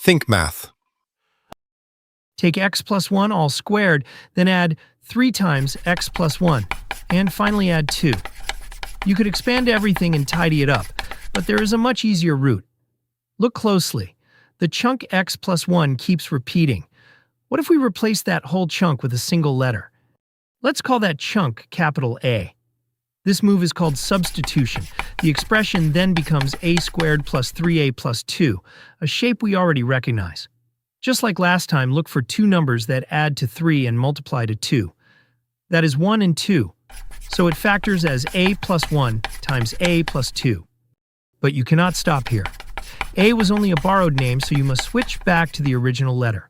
Think math. Take x plus 1 all squared, then add 3 times x plus 1, and finally add 2. You could expand everything and tidy it up, but there is a much easier route. Look closely. The chunk x plus 1 keeps repeating. What if we replace that whole chunk with a single letter? Let's call that chunk capital A. This move is called substitution. The expression then becomes a squared plus 3a plus 2, a shape we already recognize. Just like last time, look for two numbers that add to 3 and multiply to 2. That is 1 and 2, so it factors as a plus 1 times a plus 2. But you cannot stop here. A was only a borrowed name, so you must switch back to the original letter.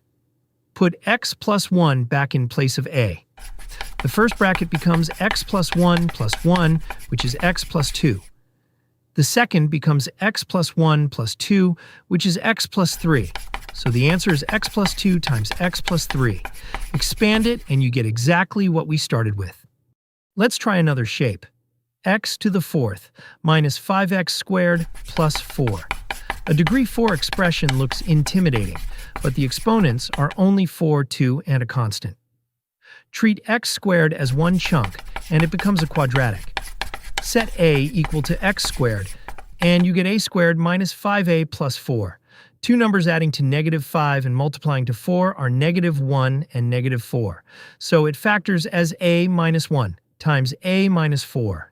Put x plus 1 back in place of a. The first bracket becomes x plus 1, which is x plus 2. The second becomes x plus 1 plus 2, which is x plus 3. So the answer is x plus 2 times x plus 3. Expand it and you get exactly what we started with. Let's try another shape. X to the fourth minus 5x squared plus 4. A degree 4 expression looks intimidating, but the exponents are only 4, 2, and a constant. Treat x squared as one chunk, and it becomes a quadratic. Set a equal to x squared, and you get a squared minus 5a plus 4. Two numbers adding to negative 5 and multiplying to 4 are negative 1 and negative 4, so it factors as a minus 1 times a minus 4.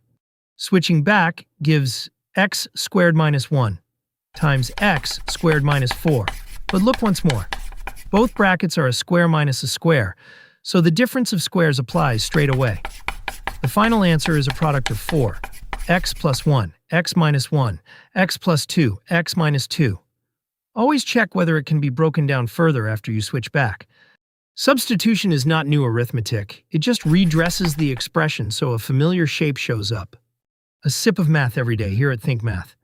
Switching back gives x squared minus 1 times x squared minus 4. But look once more. Both brackets are a square minus a square, so the difference of squares applies straight away. The final answer is a product of 4, x plus 1, x minus 1, x plus 2, x minus 2. Always check whether it can be broken down further after you switch back. Substitution is not new arithmetic, it just redresses the expression so a familiar shape shows up. A sip of math every day here at Think Math.